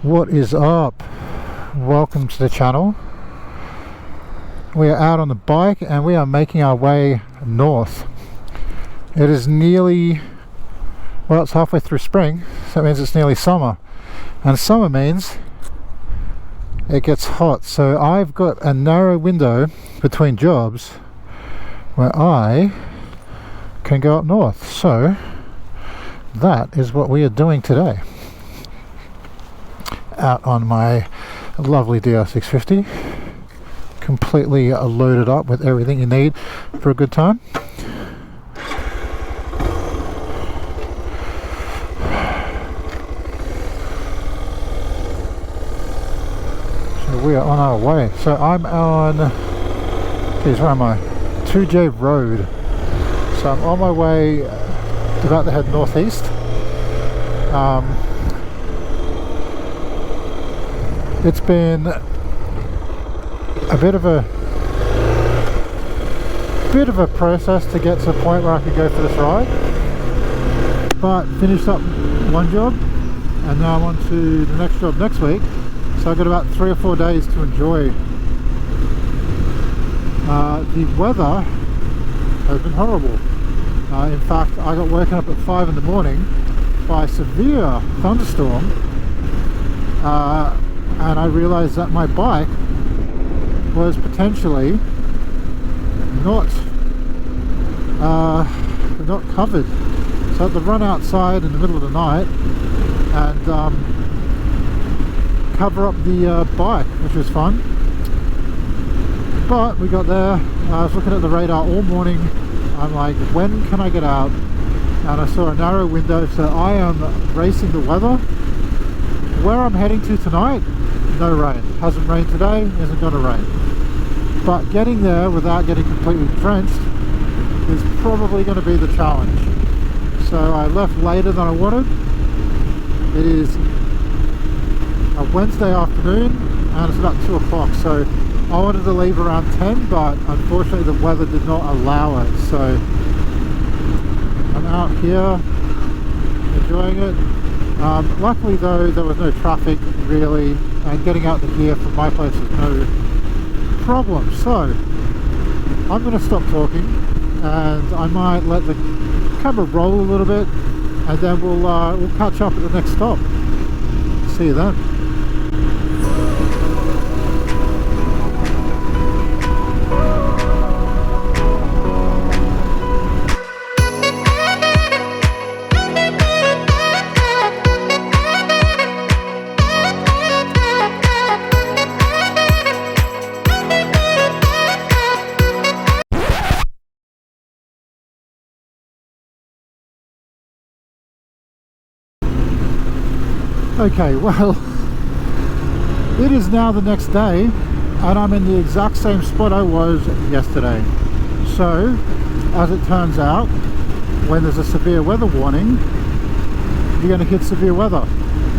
What is up? Welcome to the channel. We are out on the bike and we are making our way north. It is nearly, well, it's halfway through spring, so that means it's nearly summer, and summer means it gets hot. So I've got a narrow window between jobs where I can go up north. So that is what we are doing today, out on my lovely Dr650, completely loaded up with everything you need for a good time. So we are on our way. So I'm on, geez, where am I? 2J Road. So I'm on my way, about to head northeast. It's been a bit of a process to get to a point where I could go for this ride, but finished up one job and now I'm on to the next job next week, so I've got about 3 or 4 days to enjoy. The weather has been horrible. In fact, I got woken up at 5 in the morning by a severe thunderstorm, and I realized that my bike was potentially not covered. So I had to run outside in the middle of the night and cover up the bike, which was fun. But we got there. I was looking at the radar all morning. I'm like, when can I get out? And I saw a narrow window, so I am racing the weather. Where I'm heading to tonight, no rain. Hasn't rained today, isn't going to rain. But getting there without getting completely drenched is probably going to be the challenge. So I left later than I wanted. It is a Wednesday afternoon and it's about 2 o'clock. So I wanted to leave around 10, but unfortunately the weather did not allow it. So I'm out here enjoying it. Luckily though, there was no traffic really, and getting out to here from my place is no problem. So I'm going to stop talking and I might let the camera roll a little bit, and then we'll catch up at the next stop. See you then. Okay, well, it is now the next day and I'm in the exact same spot I was yesterday. So, as it turns out, when there's a severe weather warning, you're going to hit severe weather.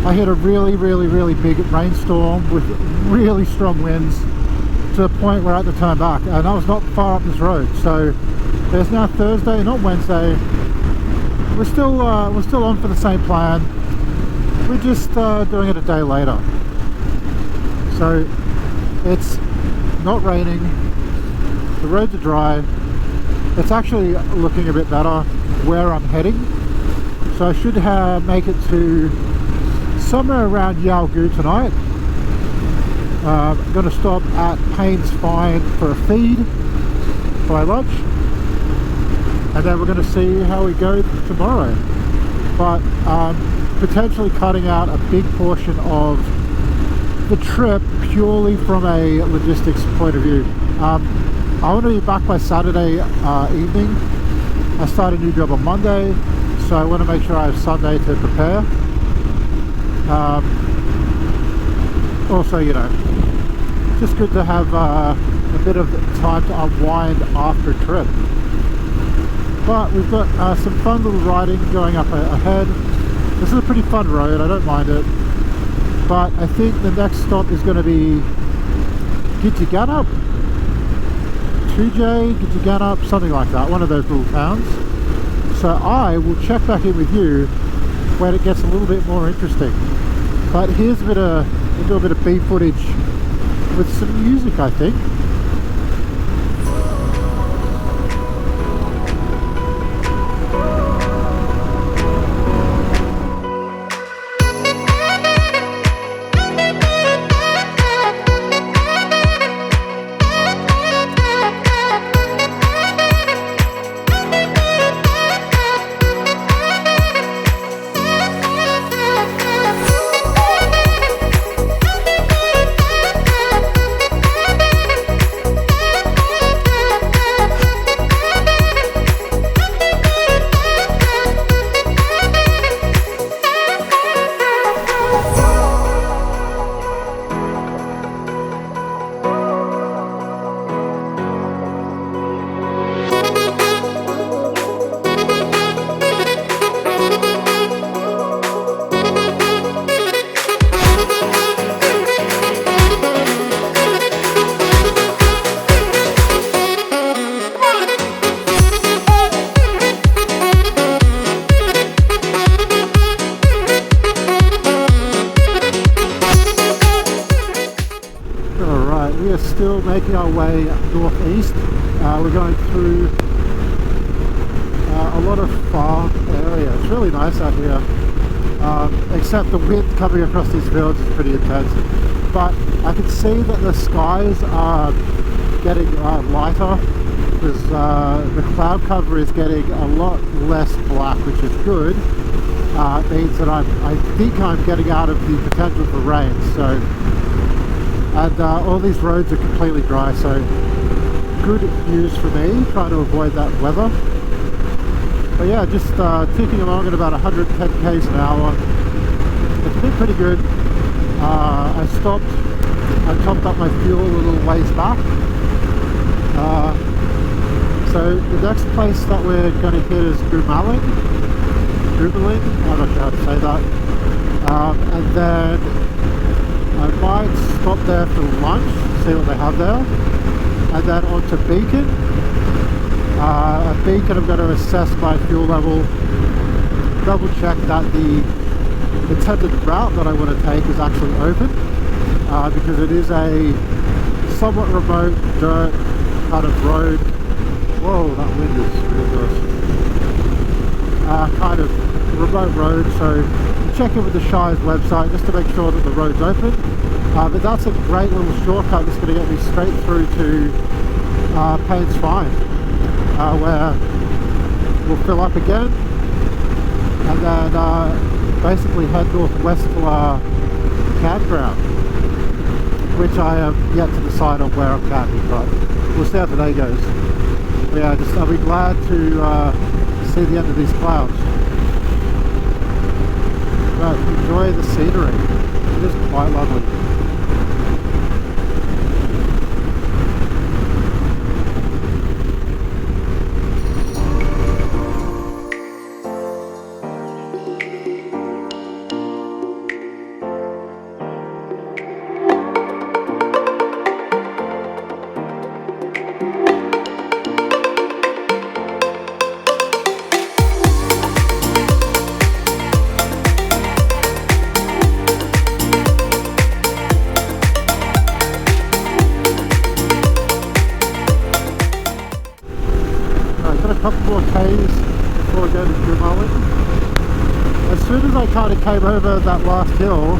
I hit a really big rainstorm with really strong winds to the point where I had to turn back, and I was not far up this road. So, there's now Thursday, not Wednesday. We're still on for the same plan. We're just doing it a day later. So it's not raining, the roads are dry, it's actually looking a bit better where I'm heading. So I should make it to somewhere around Yalgoo tonight. I'm going to stop at Payne's Find for a feed for my lunch, and then we're going to see how we go tomorrow. But potentially cutting out a big portion of the trip purely from a logistics point of view. I want to be back by Saturday evening. I start a new job on Monday, so I want to make sure I have Sunday to prepare. Also, you know, just good to have a bit of time to unwind after a trip. But we've got some fun little riding going up ahead. This is a pretty fun road, I don't mind it. But I think the next stop is going to be Gidgeganup, 2J, Gidgeganup, something like that, one of those little towns. So I will check back in with you when it gets a little bit more interesting. But here's we'll do a bit of B footage with some music, I think. We are still making our way northeast. We're going through a lot of farm area. It's really nice out here, except the wind coming across these fields is pretty intense. But I can see that the skies are getting lighter, because the cloud cover is getting a lot less black, which is good. It means that I think I'm getting out of the potential for rain. So. And all these roads are completely dry, so good news for me, trying to avoid that weather. But yeah, just ticking along at about 110 k's an hour. It's been pretty good. I stopped, I topped up my fuel a little ways back. So the next place that we're going to hit is Goomalling, I'm not sure how to say that. And then I might stop there for lunch, see what they have there, and then on to Beacon. At Beacon I'm going to assess my fuel level, double check that the intended route that I want to take is actually open, because it is a somewhat remote dirt kind of road. Whoa, that wind is ridiculous. Kind of remote road, so check in with the Shire's website just to make sure that the road's open. But that's a great little shortcut that's going to get me straight through to Payne's Find, where we'll fill up again and then basically head northwest to our campground, which I have yet to decide on where I'm camping, but we'll see how today goes. But yeah, I'll be glad to see the end of these clouds. But enjoy the scenery, it is quite lovely. Couple more K's before I go to Goomalling. As soon as I kind of came over that last hill,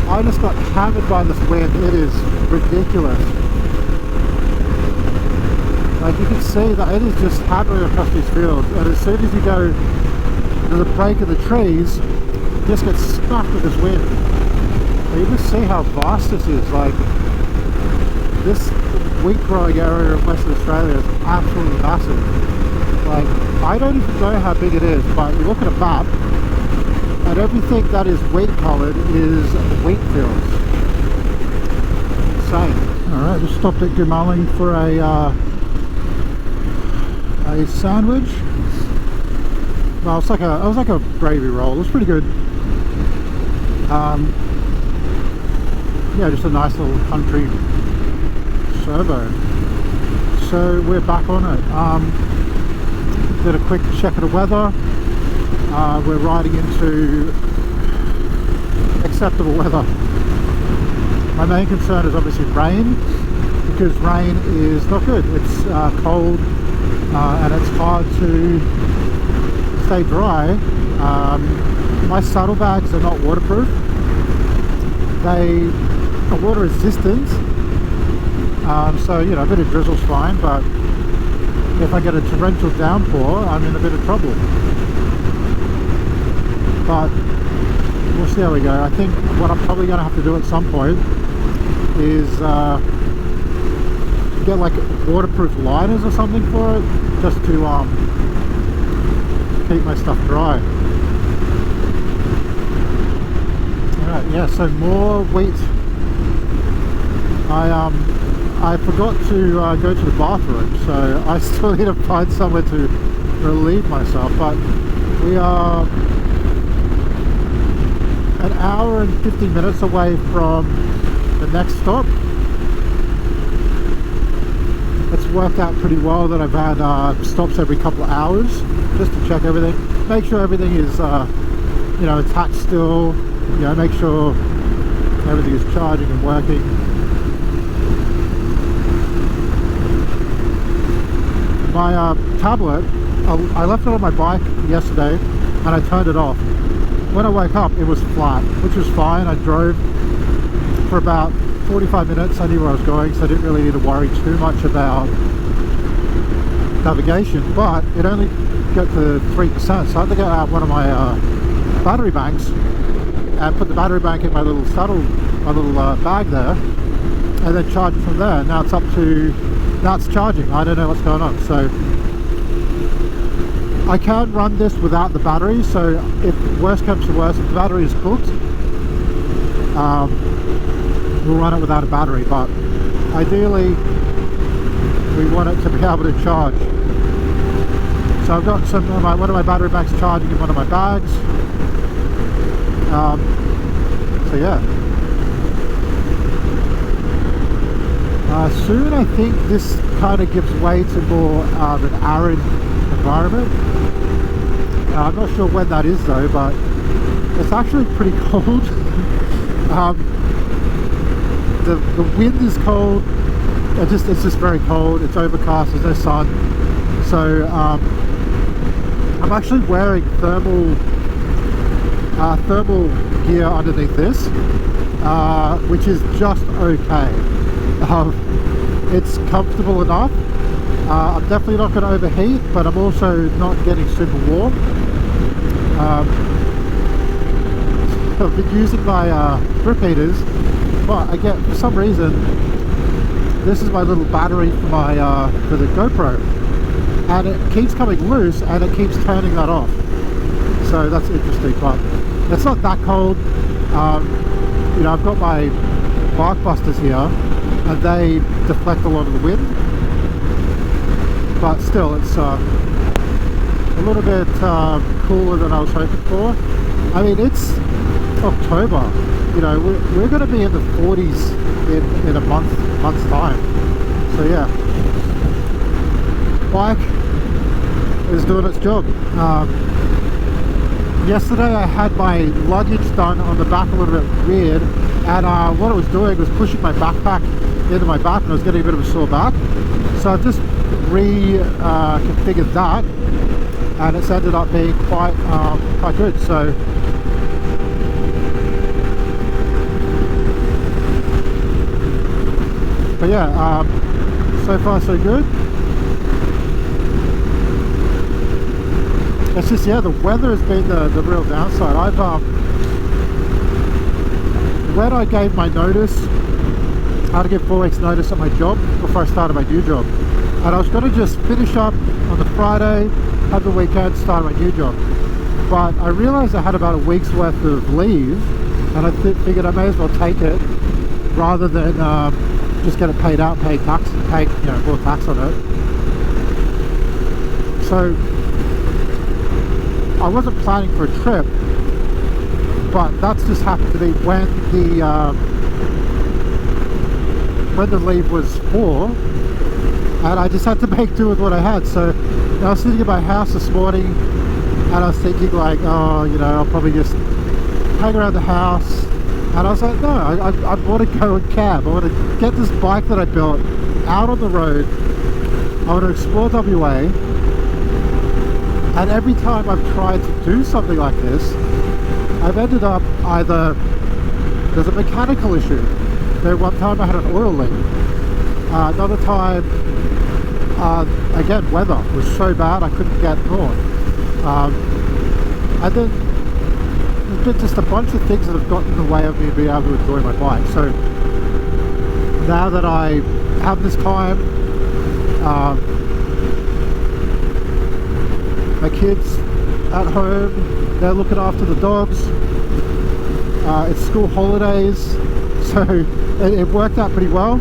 I just got hammered by this wind. It is ridiculous. Like, you can see that it is just hammering across these fields, and as soon as you go to the break of the trees, you just get smacked with this wind. And you just see how vast this is. Like, this wheat growing area of Western Australia is absolutely massive. Like, I don't even know how big it is, but you look at a map and everything that is wheat coloured is wheat fields. Insane. Alright, just stopped at Goomalling for a sandwich. Well, it was like a gravy roll. It was pretty good. Yeah, just a nice little country servo. So we're back on it. Did a quick check of the weather. We're riding into acceptable weather. My main concern is obviously rain, because rain is not good. It's cold and it's hard to stay dry. My saddlebags are not waterproof. They are water resistant, so you know, a bit of drizzle's fine, but if I get a torrential downpour, I'm in a bit of trouble. But we'll see how we go. I think what I'm probably going to have to do at some point is get like waterproof liners or something for it, just to keep my stuff dry. Alright, yeah, so more wheat. I forgot to go to the bathroom, so I still need to find somewhere to relieve myself, but we are an hour and 50 minutes away from the next stop. It's worked out pretty well that I've had stops every couple of hours just to check everything, make sure everything is you know, attached still, you know, make sure everything is charging and working. My tablet, I left it on my bike yesterday and I turned it off. When I woke up, it was flat, which was fine. I drove for about 45 minutes. I knew where I was going, so I didn't really need to worry too much about navigation, but it only got to 3%, so I had to get out one of my battery banks and put the battery bank in my little saddle, my little bag there, and then charge it from there. Now it's up to, now it's charging. I don't know what's going on, so I can run this without the battery. So if worst comes to worst, if the battery is cooked, we'll run it without a battery, but ideally we want it to be able to charge. So I've got some of one of my battery banks charging in one of my bags. So yeah, soon I think this kind of gives way to more of an arid environment. I'm not sure when that is though, but it's actually pretty cold. The wind is cold. It's just very cold. It's overcast. There's no sun. So I'm actually wearing thermal gear underneath this, which is just okay. It's comfortable enough. I'm definitely not going to overheat, but I'm also not getting super warm. I've been using my grip heaters, but I get, for some reason, this is my little battery for my for the GoPro, and it keeps coming loose and it keeps turning that off. So that's interesting, but it's not that cold. You know, I've got my bark busters here and they deflect a lot of the wind, but still it's a little bit cooler than I was hoping for. I mean, it's October, you know, we're going to be in the 40s in a month's time. So yeah, bike is doing its job. Yesterday I had my luggage done on the back a little bit weird, and what it was doing was pushing my backpack into my back, and I was getting a bit of a sore back. So I've just reconfigured that, and it's ended up being quite good. So but yeah, so far so good. It's just, yeah, the weather has been the real downside. I've when I gave my notice, I had to give 4 weeks notice at my job before I started my new job, and I was going to just finish up on the Friday, have the weekend, start my new job. But I realized I had about a week's worth of leave, and I figured I may as well take it rather than just get it paid out, pay tax, pay, you know, more tax on it. So I wasn't planning for a trip, but that's just happened to be when the leave was for, and I just had to make do with what I had. So I was sitting in my house this morning and I was thinking like, oh, you know, I'll probably just hang around the house, and I was like, no, I want to go and cab. I want to get this bike that I built out on the road. I want to explore WA, and every time I've tried to do something like this, I've ended up either there's a mechanical issue. There one time I had an oil leak. Another time, again, weather was so bad I couldn't get north. And then there's been just a bunch of things that have gotten in the way of me being able to enjoy my bike. So now that I have this time, my kids at home, they're looking after the dogs. It's school holidays, so it worked out pretty well.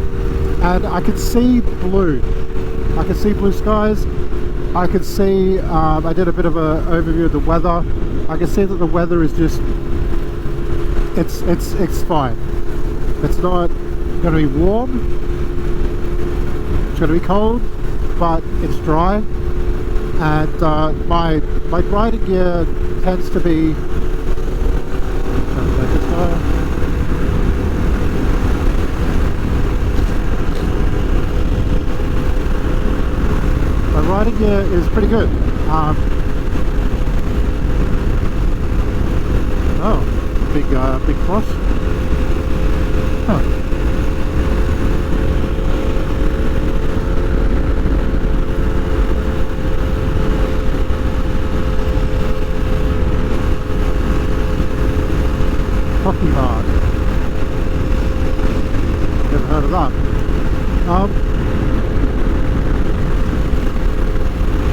And I could see blue. I could see blue skies. I could see, I did a bit of an overview of the weather. I can see that the weather is just, it's fine. It's not going to be warm. It's going to be cold, but it's dry. And my riding gear tends to be, riding gear is pretty good. Oh, big cross. Huh. Hockey Mark. Never heard of that.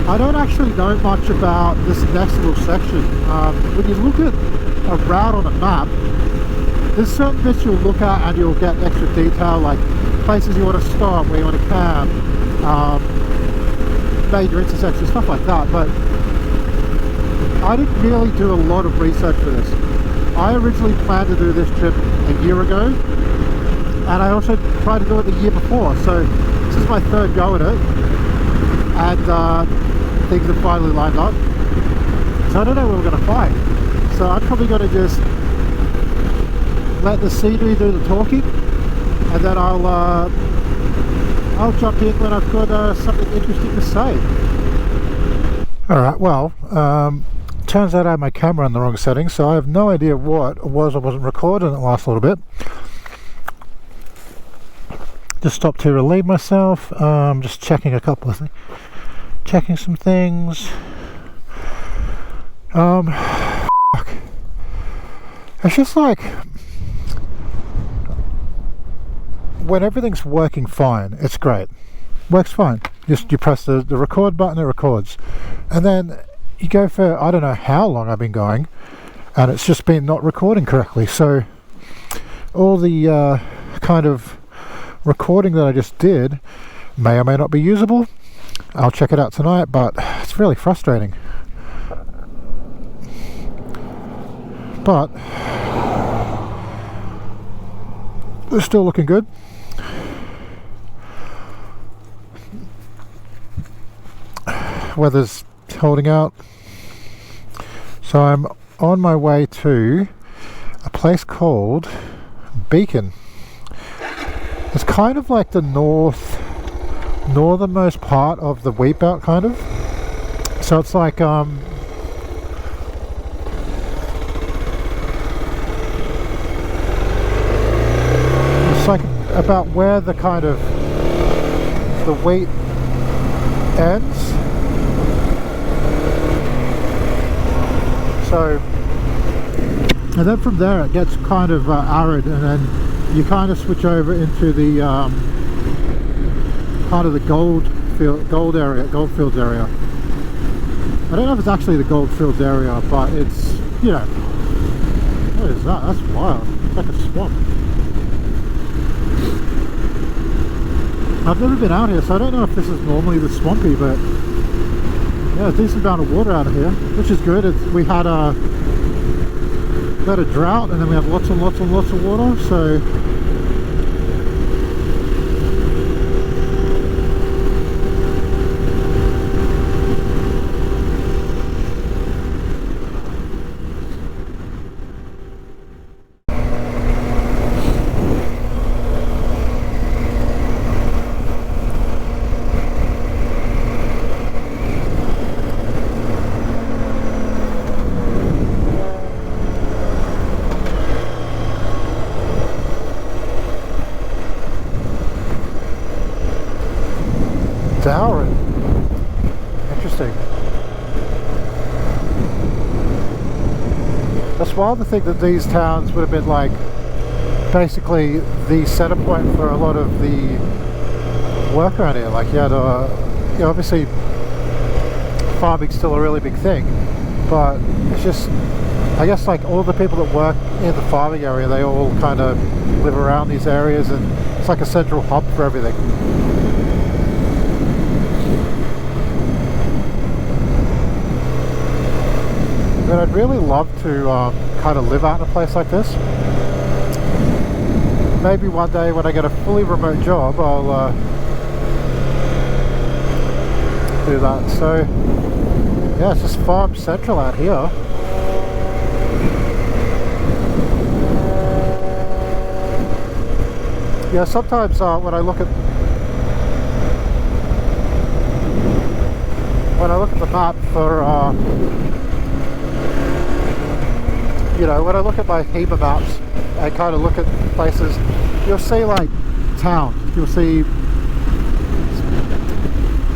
I don't actually know much about this next little section. When you look at a route on a map, there's certain bits you'll look at and you'll get extra detail, like places you want to stop, where you want to camp, major intersections, stuff like that. But I didn't really do a lot of research for this. I originally planned to do this trip a year ago, and I also tried to do it the year before, so this is my third go at it, and things have finally lined up. So I don't know where we're going to find. So I'm probably going to just let the scenery do the talking, and then I'll jump in when I've got something interesting to say. Alright, well, turns out I had my camera in the wrong settings, so I have no idea what it was I wasn't recording the last little bit. Just stopped to relieve myself, just checking a couple of things. Checking some things. It's just like when everything's working fine, it's great. Works fine. Just you press the record button, it records. And then you go for, I don't know how long I've been going, and it's just been not recording correctly. So all the kind of recording that I just did may or may not be usable. I'll check it out tonight, but it's really frustrating. But they're still looking good. Weather's holding out. So I'm on my way to a place called Beacon. It's kind of like the northernmost part of the wheat belt, kind of. So it's like it's like about where the kind of the wheat ends. So, and then from there it gets kind of arid, and then you kind of switch over into the part of the goldfields area. I don't know if it's actually the goldfields area, but it's, you know, what is that? That's wild. It's like a swamp. I've never been out here, so I don't know if this is normally the swampy, but yeah, a decent amount of water out of here, which is good. We had a drought, and then we have lots and lots and lots of water, so Dowry. Interesting. That's wild to think that these towns would have been like basically the center point for a lot of the work around here. Like you had obviously farming's still a really big thing, but it's just, I guess like all the people that work in the farming area, they all kind of live around these areas, and it's like a central hub for everything. But I'd really love to kind of live out in a place like this. Maybe one day when I get a fully remote job, I'll do that. So yeah, it's just farm central out here. Yeah, sometimes when I look at the map for you know, when I look at my HEMA maps and kind of look at places, you'll see like towns. You'll see,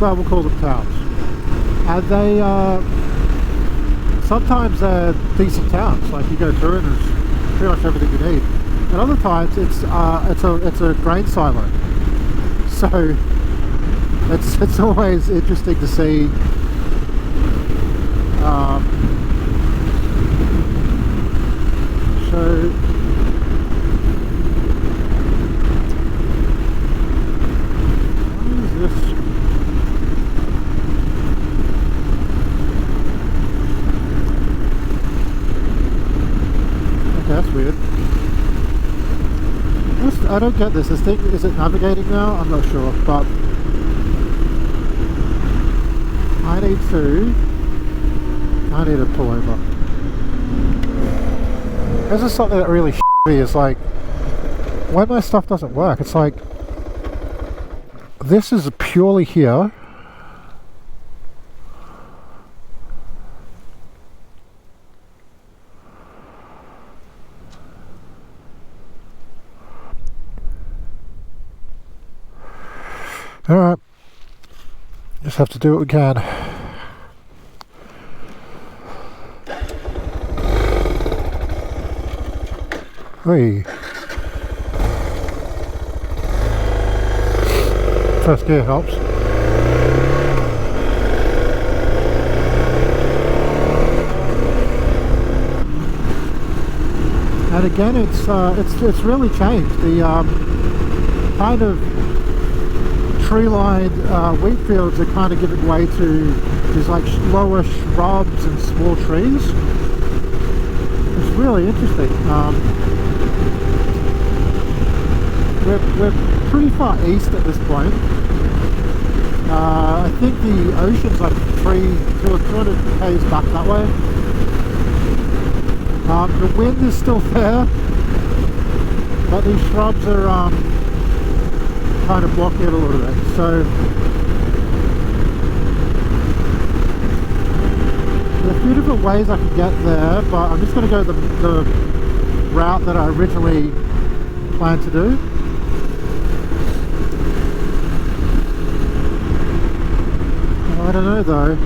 well, we'll call them towns, and they sometimes they're decent towns. Like you go through and there's pretty much everything you need, and other times it's a grain silo. So it's always interesting to see. So what is this? Okay, that's weird. I don't get this. This thing, is it navigating now? I'm not sure, but I need to pull over. This is something that really me is like when my stuff doesn't work, it's like this is purely here. Alright, just have to do what we can. Hey. First gear helps. And again, it's really changed. The kind of tree-lined wheat fields are kind of giving way to these like lower shrubs and small trees. It's really interesting. We're pretty far east at this point. I think the ocean's like 200 k's back that way. The wind is still there, but these shrubs are kind of blocking it a little bit. So there's a few different ways I can get there, but I'm just going to go the route that I originally planned to do. I don't know though.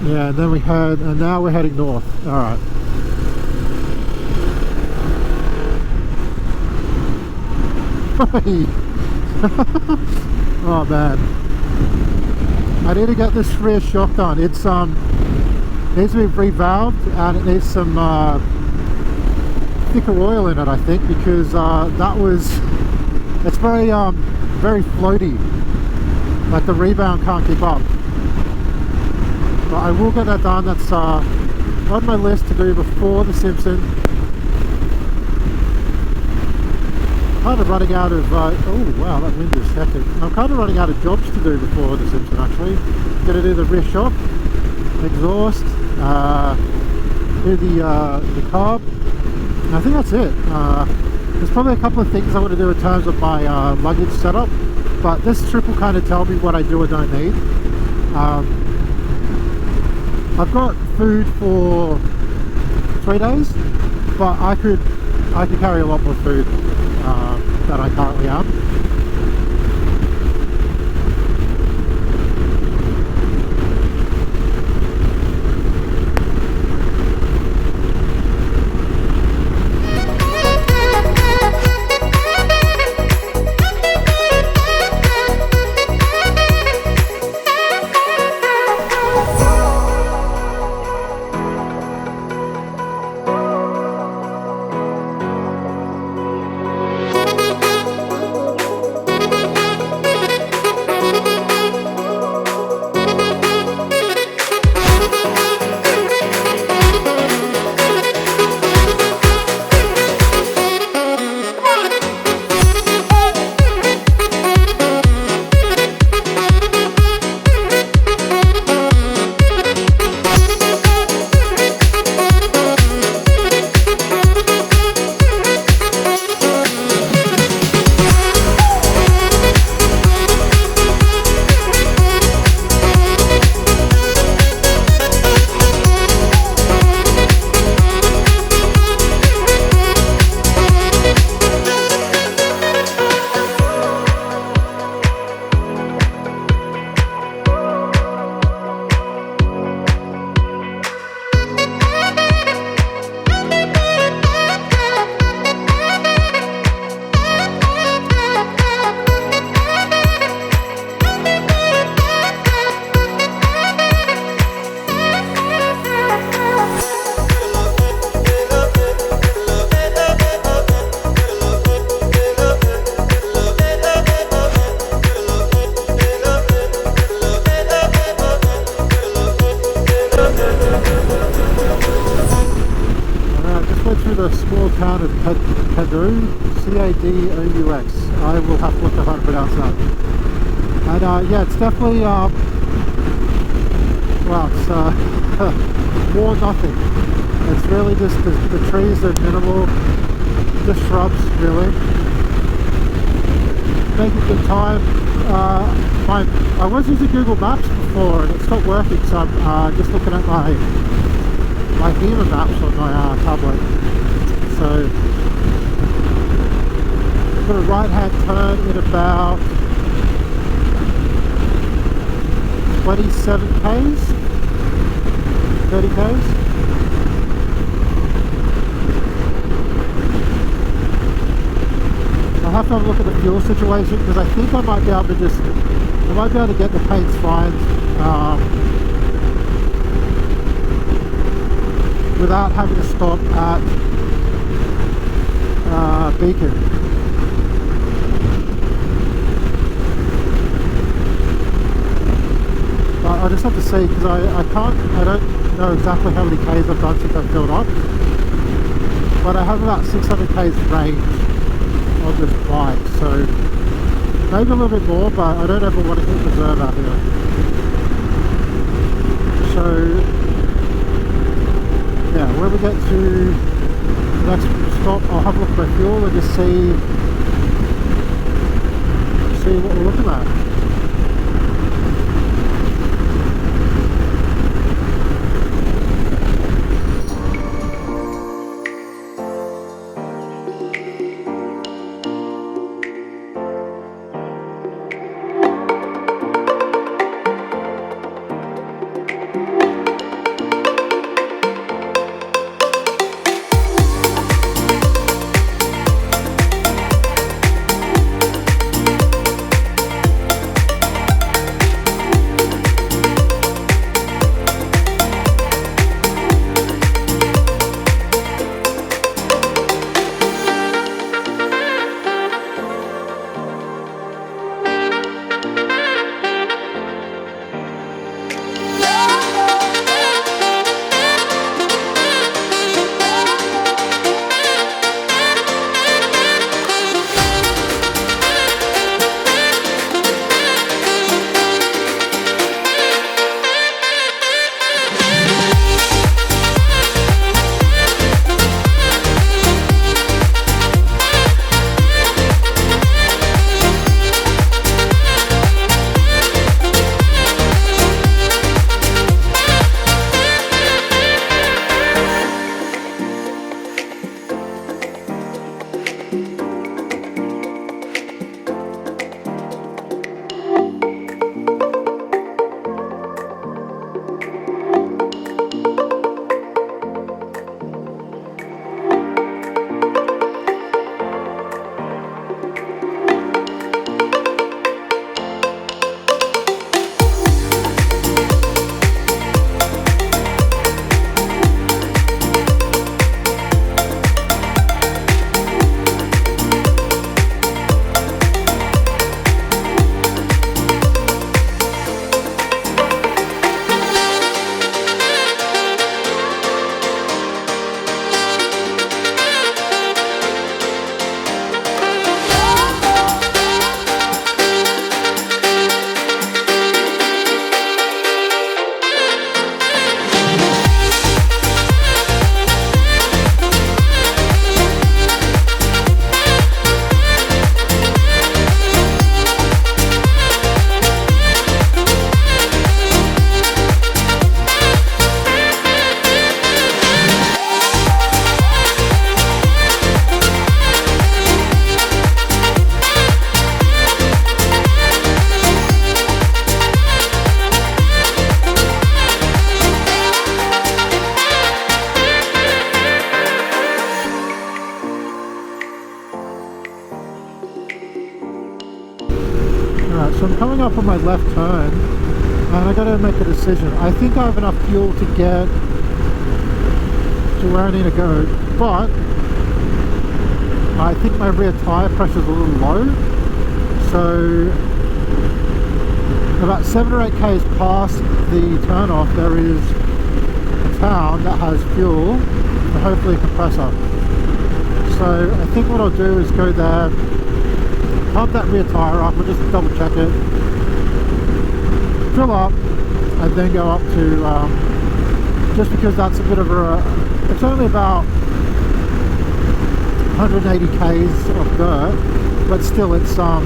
Yeah, and then and now we're heading north. Alright. Oh man. I need to get this rear shock done. It's needs to be revalved and it needs some thicker oil in it, I think, because it's very very floaty. Like the rebound can't keep up. But I will get that done. That's on my list to do before the Simpson. Kind of running out of oh wow, that wind is hectic. I'm kind of running out of jobs to do before the Simpson actually. Gonna do the rear shock, exhaust, do the carb. And I think that's it. There's probably a couple of things I want to do in terms of my luggage setup, but this trip will kind of tell me what I do or don't need. I've got food for 3 days, but I could carry a lot more food. that I currently am. The small town of Cadou, C-A-D-O-U-X. I will have to look up how to pronounce that. And yeah, it's definitely, well, it's more nothing. It's really just the trees are minimal, just shrubs really. Making good time. I was using Google Maps before and it stopped working, so I'm just looking at my Beamer maps on my tablet. So, I've got a right hand turn in about 27 k's, 30 k's. I'll have to have a look at the fuel situation because I think I might be able to get the paints fine without having to stop at Beacon. But I just have to see because I don't know exactly how many k's I've done since I've filled up, but I have about 600 k's range on this bike, so maybe a little bit more, but I don't ever want to hit reserve out here. So yeah, when we get to the next stop, I'll have a look at my fuel and just see what we're looking at. up on my left turn and I gotta make a decision. I think I have enough fuel to get to where I need to go, but I think my rear tyre pressure is a little low, so about 7 or 8 k's past the turn off there is a town that has fuel and hopefully a compressor. So I think what I'll do is go there, pump that rear tyre up, we'll just double check it, fill up, and then go up to, just because that's a bit of a, it's only about 180 k's of dirt, but still it's, I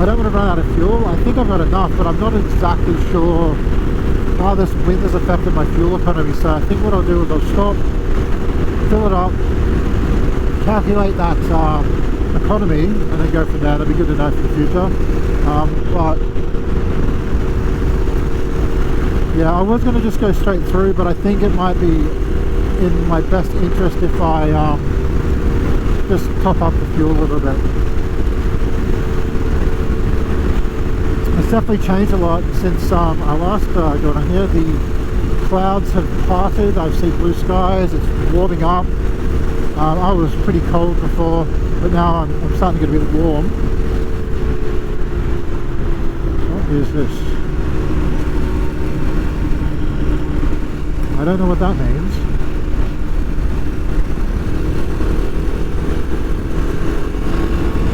don't want to run out of fuel. I think I've got enough, but I'm not exactly sure how this wind has affected my fuel economy, so I think what I'll do is I'll stop, fill it up, calculate that economy, and then go from there. That'd be good to know for the future. But yeah, I was going to just go straight through, but I think it might be in my best interest if I just top up the fuel a little bit. It's definitely changed a lot since I last got on here. The clouds have parted, I've seen blue skies, it's warming up. I was pretty cold before, but now I'm starting to get a bit warm. What is this? I don't know what that means.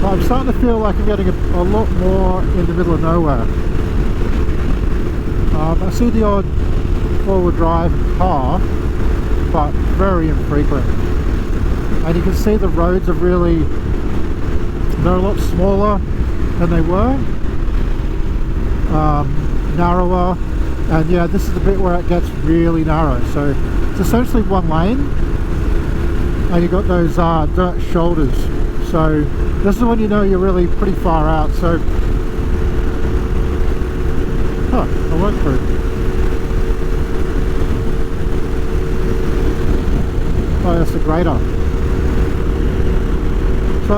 But I'm starting to feel like I'm getting a lot more in the middle of nowhere. I see the odd forward drive car, but very infrequent. And you can see the roads are really, they're a lot smaller than they were, narrower, and yeah, this is the bit where it gets really narrow. So it's essentially one lane, and you've got those dirt shoulders. So this is when you know you're really pretty far out. So, I went through. Oh, that's the grader. So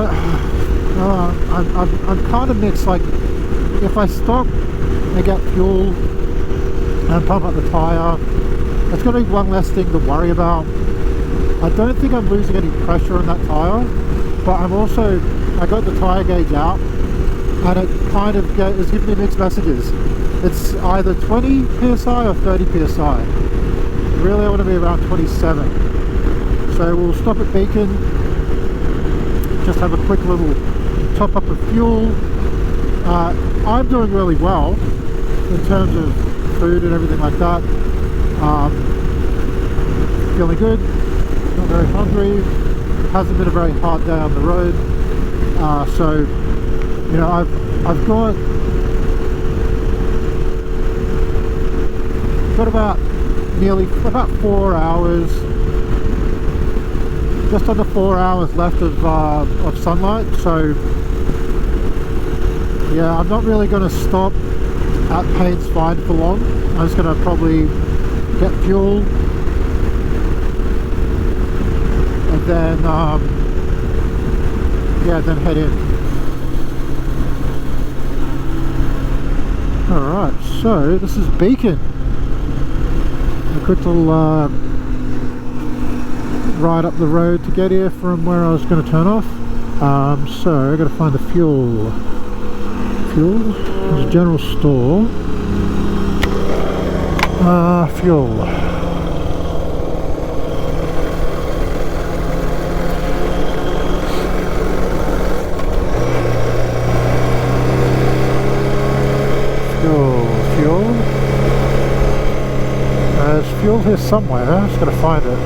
I'm kind of mixed. Like, if I stop and get fuel and pump up the tyre, it's going to be one less thing to worry about. I don't think I'm losing any pressure on that tyre, but I'm also, I got the tyre gauge out and it kind of is giving me mixed messages. It's either 20 psi or 30 psi. Really I want to be around 27. So we'll stop at Beacon, just have a quick little top up of fuel. I'm doing really well in terms of food and everything like that. Feeling good, not very hungry. It hasn't been a very hard day on the road. So, you know, I've got about about 4 hours, just under 4 hours left of sunlight. So yeah, I'm not really going to stop at Payne's Find for long. I'm just going to probably get fuel and then yeah, then head in. Alright, so this is Beacon. A quick little ride up the road to get here from where I was going to turn off. So I've got to find the fuel. There's a general store. Fuel. Fuel. There's fuel here somewhere. I'm just going to find it.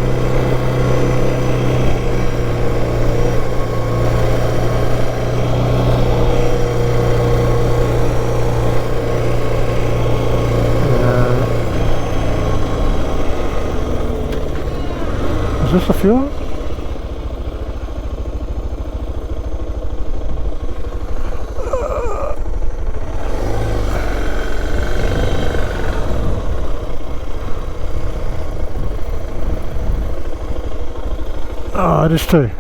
Is this the fuel? Oh, it is too.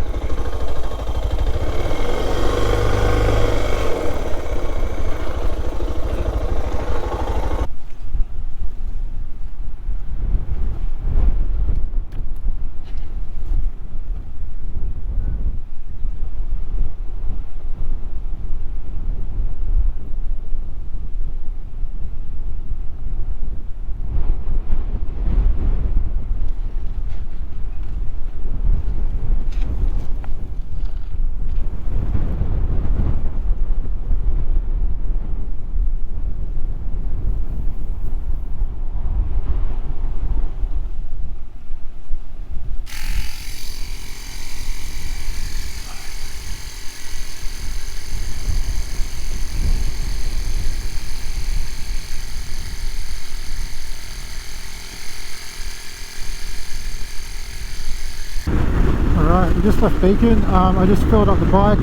Alright, we just left Beacon. I just filled up the bike,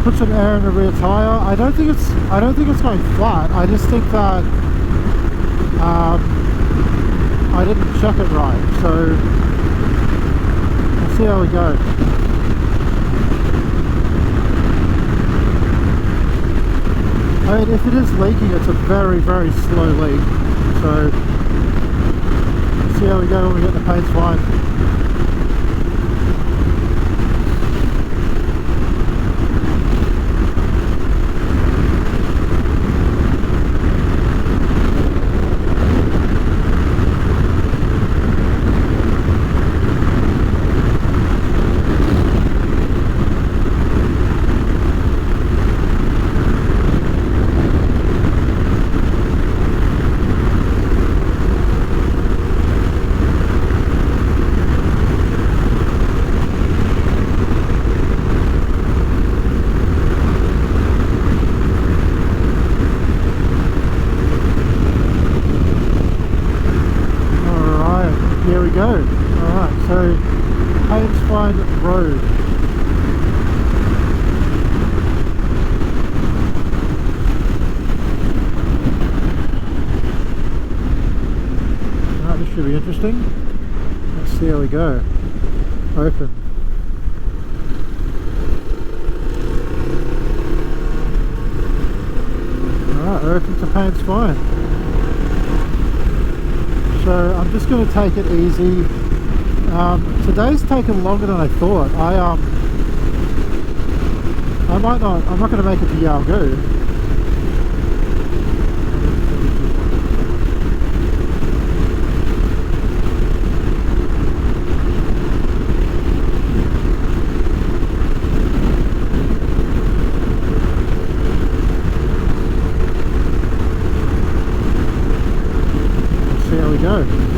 put some air in the rear tyre. I don't think it's going flat. I just think that I didn't check it right. So we'll see how we go. I mean, if it is leaking, it's a very, very slow leak. So we'll see how we go when we get the paints fine. Here we go. Alright, so Haynesfield Road. Alright, this should be interesting. Let's see how we go. Open. Alright, open to paint's fine. So I'm just going to take it easy. Today's taken longer than I thought. I'm not going to make it to Yalgoo. See how we go.